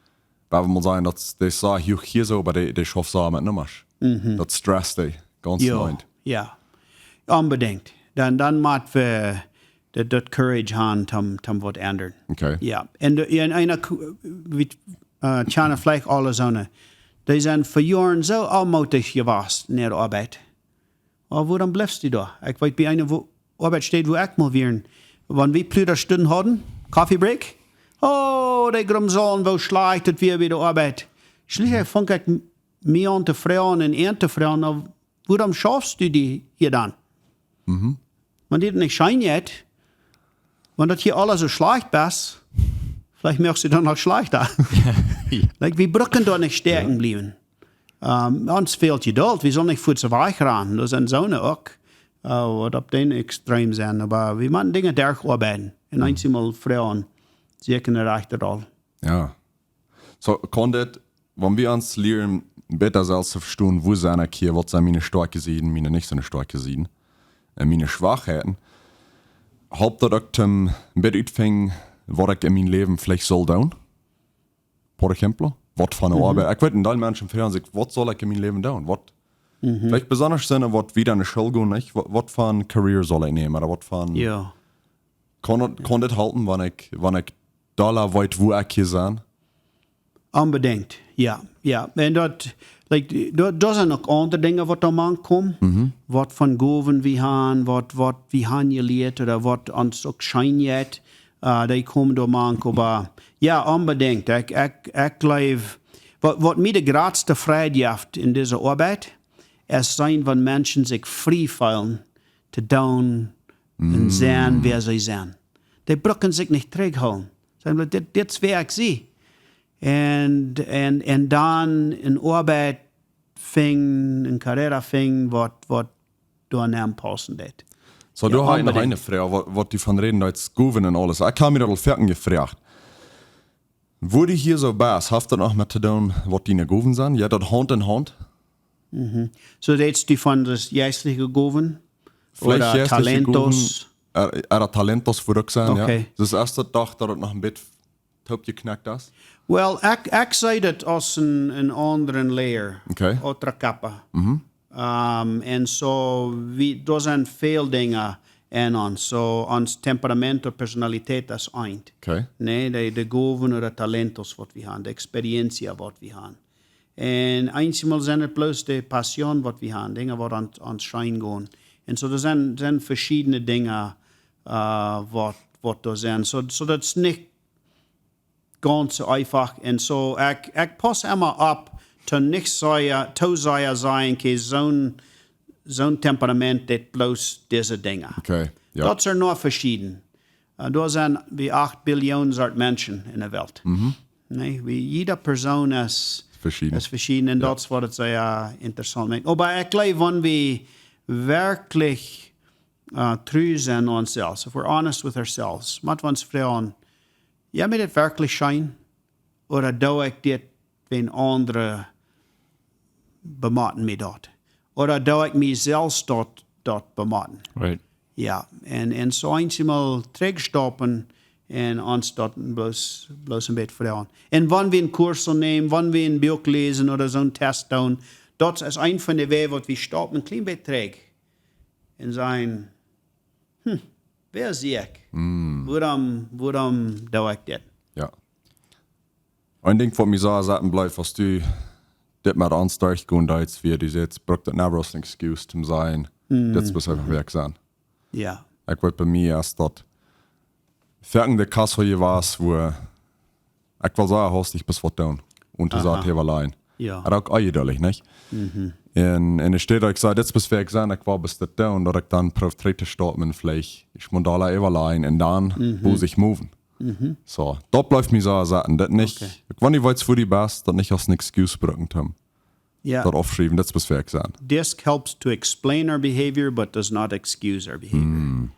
weil man sagen, dass die sagen, hier so, aber die schaffen es mit Nummers. Das stresst die ganz neu. Ja, unbedingt. Dann macht wir das Courage haben, zum was ändern. Okay. Ja, und in einer, wie, tjänar vielleicht alle Sonne, die sind für Jahren so allmutig gewesen in der Arbeit. Aber warum bleibst du da? Ich weiß, bei einer Arbeit steht, wo ich mal wären. Wenn wir plötzlich Stunden hatten, Kaffeebreak, die Grumsollen, wo schlechtet wir bei der Arbeit. Schließlich fang ich mich an zu fragen und zu fragen, warum schaffst du die hier dann? Wenn die nicht scheint jetzt, wenn das hier alles so schlecht ist, vielleicht möchtest du dann noch schlechter. Like, wir brücken da nicht stärken bleiben. Uns fehlt Geduld, wir sollen nicht viel zu weich ran. Das sind so eine auch, was auf den Extrem sind. Aber wir müssen Dinge durcharbeiten. Und einmal Frauen, sie können erreichen all. Ja. So, kann das, wenn wir uns lernen, besser selbst zu verstehen, wo sind ich hier, was sind meine starke Seiten, meine nicht so eine starke Seiten, meine Schwachheiten, haupt das auch zum Bett utfängen, was ich in meinem Leben vielleicht soll tun. Por ejemplo, was von der Arbeit. Ich weiß, in allen Menschen fragen sich, was soll ich in meinem Leben tun? Vielleicht besonders sind, was wieder eine Schule gehen, nicht? Was für ein Career soll ich nehmen? Oder was für ein. Ja. Kann das halten, wenn ich da weiß, wo ich hier bin? Unbedingt, ja. Und dat sind noch andere Dinge, was da man kommen. Was von Goven wir haben, was wir haben gelehrt oder was uns auch scheint. Die kommen da man, aber ja, unbedingt. Ich glaube, was mir die größte Freude gibt in dieser Arbeit, ist sein, wenn Menschen sich frei fühlen, zu tun und sehen, wer sie sind. Die brücken sich nicht zurückholen. Sagen, das wäre ich sie. Und dann in Arbeit fing, in Karriere fing, was da nicht passen wird. So, du hast noch eine Frage, was die von reden, als Goven und alles. Ich habe mir das fertig gefragt. Wo die hier so bist, hast du dann auch mit zu tun, was die in Goven sind? Ja, das Hand in Hand? So, jetzt die von das geistliche Goven? Vielleicht oder Talentos? Talentos würde ich sagen, Okay. ja. Das erste Tag, dass das noch ein bisschen top geknackt ist. Well, ich sehe das als een andere layer. Okay. Otra capa. En so, er zijn veel dingen in ons. So, ons temperament of personaliteit is eind. Okay. Nee, de goven oder talentos wat we hebben, de experientie wat we hebben. En eenmaal zijn het plus de passion wat we hebben, dingen wat aan ons schijn gaan. En so, er zijn verschillende dingen wat er zijn. So dat is niet ganz so einfach. Und so, ich passe immer ab, zu nicht sein, zo'n Temperament, das bloß diese Dinge. Okay, ja. Das sind nur verschieden. Da sind wie 8 Billionen Art Menschen in der Welt. Nee, wie jede Person ist verschieden. Und das ist, was es sehr interessant macht. Aber ich glaube, wenn wir wirklich treu sind uns selbst, if we're honest with ourselves, mit uns fragen, ja, mir das wirklich schein? Oder da ich das, wenn andere bematen mir dort? Oder da ich mich selbst dort bematen? Right. Ja, und so einmal zurückstoppen und uns dort bloß ein bisschen fragen. Und wenn wir einen Kurs nehmen, wenn wir ein Buch lesen oder so einen Test tun, das ist ein von den Wegen, wo wir stoppen, ein klein bisschen zurück und sagen, wer sehe ich? Warum da ich das? Ja. Ein Ding, was mir so sagen bleibt, was du das mit uns durchgehen darfst, wie du jetzt, braucht das never als Excuse zum sein, das muss einfach weg sein. Ja. Ich weiß bei mir erst, dass fertig der Kasse hier war, wo ich will sagen, hast dich bis was tun. Und du sagst, hier war allein. Ja. Aber auch eindeutig, nicht? Und es steht, ich sage, jetzt bis weg sein, ich war bis das tun, dass ich dann auf dritte starten, vielleicht, ich muss da allein und dann muss ich moven. So, da bleibt mir so sagen, das nicht, wenn ich weiß, wo die bist, das nicht als eine Excuse brauchen haben. Ja. Das aufschreiben, das bis weg sein. This helps to explain our behavior, but does not excuse our behavior.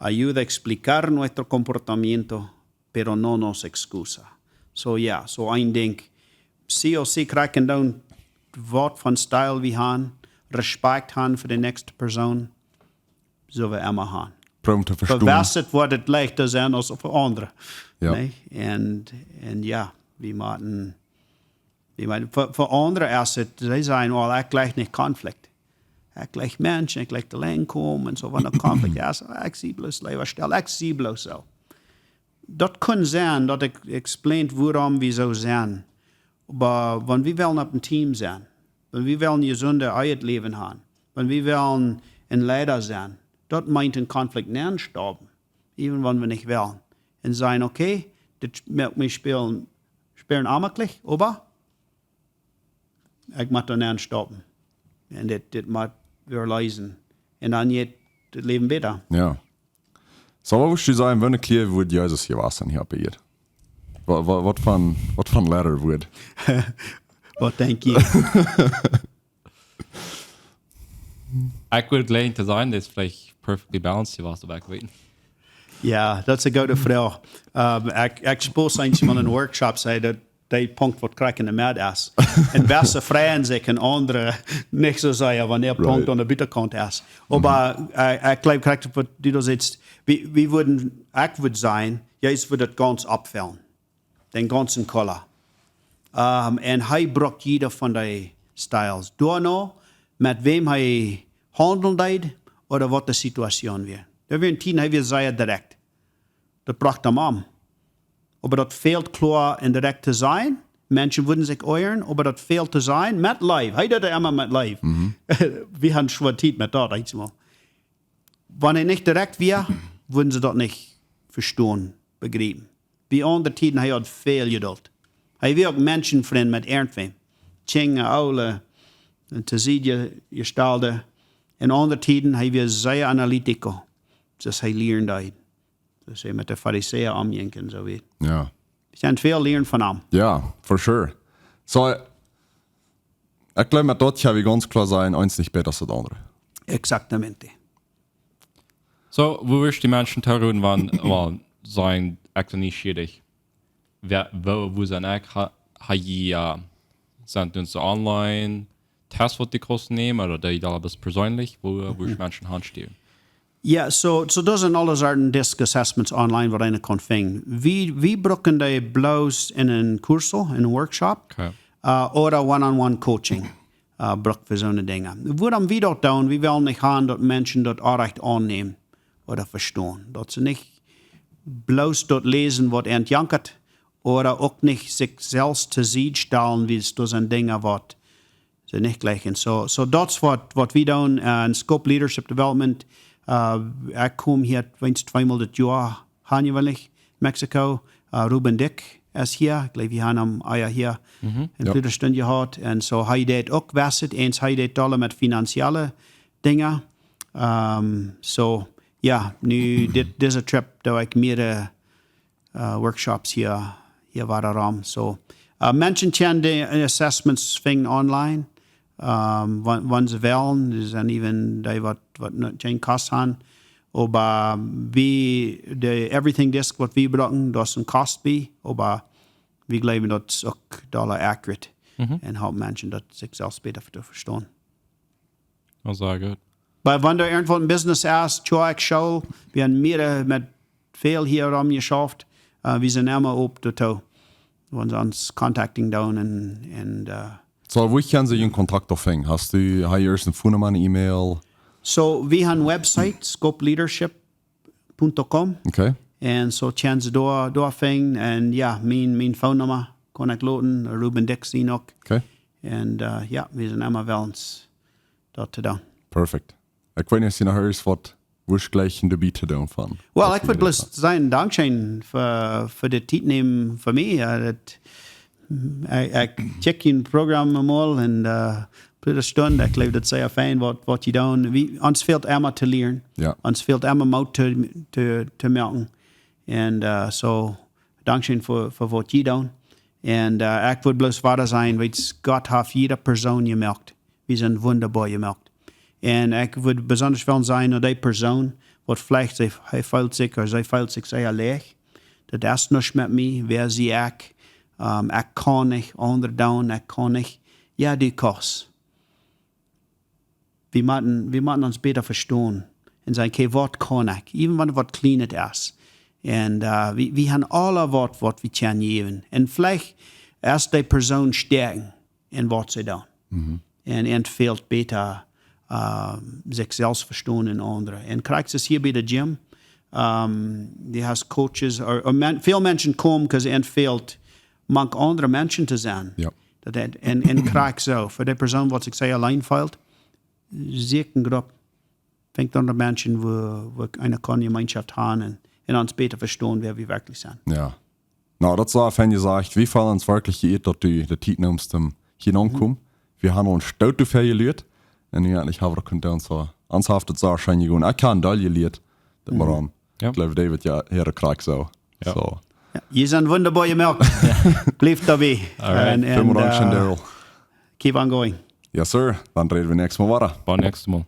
Ayuda a explicar nuestro comportamiento, pero no nos excusa. So, ja, so ein Ding. Sie o sie kriegen dann Wort von Style wie haben, Respekt haben für die nächste Person, so wie immer haben. Proben zu verstehen. Verwässert wordt het leichter zijn als voor anderen. Ja. Nee? En ja, we moeten Ich meine, für andere ist es, sie sagen, oh, ich gleich nicht Konflikt. Ich gleich Menschen, ich gleich der Leben kommen und so, wenn der Konflikt ist, ich sehe bloß Leberstelle, ich sehe bloß so. Das kann sein, dass ich explaint, warum wir so sind. Aber wenn wir wollen auf ein Team sein, wenn wir wollen gesunde Leben haben, wenn wir wollen ein Leiter sein, das meint ein Konflikt nicht stoppen, even wenn wir nicht wollen. Und sagen, okay, das möchte mich spielen amtlich, aber ich muss da nicht stoppen. Und das muss wir leisen. Und dann geht das Leben besser. Ja. So, was würdest du sagen, wenn klar wird, Jesus hier was hier bei ihr? Was von Lehrer wird? Was denk je? Ich würde gleich zu sein, das ist vielleicht perfectly balanced, hier was du wegweten. Ja, dat is een goede vraag. Ik suppose eens in een workshop zei dat die punt wat krijgen in de med is. En beste vrienden zich en andere niet zo zeggen wanneer punt aan de buitenkant is. Maar ik geloof correct wat du zegt. Ik would zijn, juist voor dat ganz opvullen. Den ganzen color. En hij brengt jeder van die styles. Door nou, met wem hij handelt deed, of wat de situatie weer. Er weer een tien, hij weer zei direct. Dat bracht hem aan. Aber dat fehlt klar en direct te zijn. Menschen würden sich euren, aber dat fehlt te zijn met live. Hij deed immer met live. Wir haben schwer Zeit mit dat, einmal. Wenn er nicht direkt wäre, würden sie das nicht verstehen, begreifen. Wie andere Tiden, hij had veel geduld. Hij wil ook menschenvriend met irgendwem. Tjinge, oude, te zien je stelde. In andere Tiden, hij was zeer analytico. Dus hij leert dat. Dus hij met de fariseer omgingen, zo weet. Ja. We kunnen veel leren van hem. Ja, for sure. So, ich glaube, mit dort habe ich ganz klar sein, eins nicht besser als das andere. Exactamente. So, wo wirst die Menschen tun, wann sein echt nicht schädig? Wo sind ich, sind uns online Tests, was die kosten nehmen, oder die da bis persönlich, wo Menschen handstehen? Ja, so das sind alle Arten Disk Assessments online, was einer kann finden. Wir brauchen die bloß in einen Kurs, in einen Workshop, Okay. Oder One-on-One Coaching, brauchen für so eine Dinge. Woran wir dort tun, wir wollen nicht haben, dass Menschen dort auch recht annehmen oder verstehen. Dass sie nicht bloß dort lesen, was entjankert, oder auch nicht sich selbst zu sehen stellen, wie es das sind Dinge, was sie nicht gleichen. So das ist, was wir tun, in Scope Leadership Development. Ich komme hier zweimal das Jahr hanjeweilig, Mexiko. Ruben Dick ist hier. Ich glaube, wir haben ihn hier in Blüterstunde gehabt. Und so hat er auch gewässert. Eins hat er alle mit finanziellen Dingen. So, ja, nu, dieser Trip, da ich mehrere Workshops hier waren. So, Menschen kennen die Assessments fingen online. Wann sie wollen, das sind even die, was keinen Kost haben. Aber der Everything Disk, was wir brauchen, das ist ein Kost bei. Aber wir glauben, das ist auch dollar accurate. Und haben Menschen, das sich selbst besser zu verstehen. Oh, sehr gut. Aber wenn da irgendwo ein Business ist, Show, wir haben mehrere mit viel hier rumgeschafft, wir sind immer ob dazu. Wenn sie uns contacting down und So, wo kann sie in Kontakt aufhängen? Hast du erst eine Phone, eine E-Mail? So, wir haben eine Website, scopeleadership.com. Okay. Und so können sie da aufhängen. Und ja, mein Phone-Nummer kann ich laden, Ruben Dixie noch. Okay. Und ja, wir sind immer willens, dort zu tun. Perfekt. Ich weiß nicht, ob du hörst, was ich gleich in der Biete tun von. Well, ich würde bloß sagen, Dankeschön für die Zeit nehmen für mich. Ich check ein Programm mal und eine Stunde. Ich glaube, das ist sehr fein, was sie tun. Uns fehlt immer zu lernen. Ja. Uns fehlt immer Mut zu merken. Und so, Dankeschön für was sie tun. Und ich würde bloß weiter sein, weil Gott hat jede Person gemerkt. Wir sind wunderbar gemerkt. Und ich würde besonders wollen sein, dass die Person, was vielleicht sie fühlt sich oder sie fühlt sich sehr leicht, das ist nicht mit mir, wer sie ich kann nicht, andere down, ich kann nicht. Ja, die kannst. Wir müssen uns besser verstehen und sagen, okay, was kann ich? Even wenn was Kleines ist. Und wir haben alle was wir können geben. Und vielleicht erst die Person stärken in was sie tun. Und viel besser sich selbst verstehen in andere. Und kriegst es hier bei der Gym, die hast Coaches, viele Menschen kommen, because fehlt manch andere Menschen zu sein. Ja. En kriegst so, für die Person, was ich sage, allein fehlt, siegt eine Gruppe. Fängt an der Menschen, wo eine Gemeinschaft haben und uns besser verstehen, wer wir wirklich sind. Ja. Nou, dat zou Finj gesagt, wie fallen uns wirklich geirrt, dass du de Tijd nimmst, hinankommen. Wir haben uns stout viel geleerd. Und eigentlich haben wir könnt uns so anshaftet sagen, schein gehen. Ich kann da geleerd. Das war ich glaube, David ja hier kriegt so. Ja. So. Ja, je zijn wunderbar gemerkt. Blijf daarbij. Vielen Dank, Darrell. Keep on going. Yes, sir. Dann reden wir nächstes Mal weiter. Bis nächstes Mal.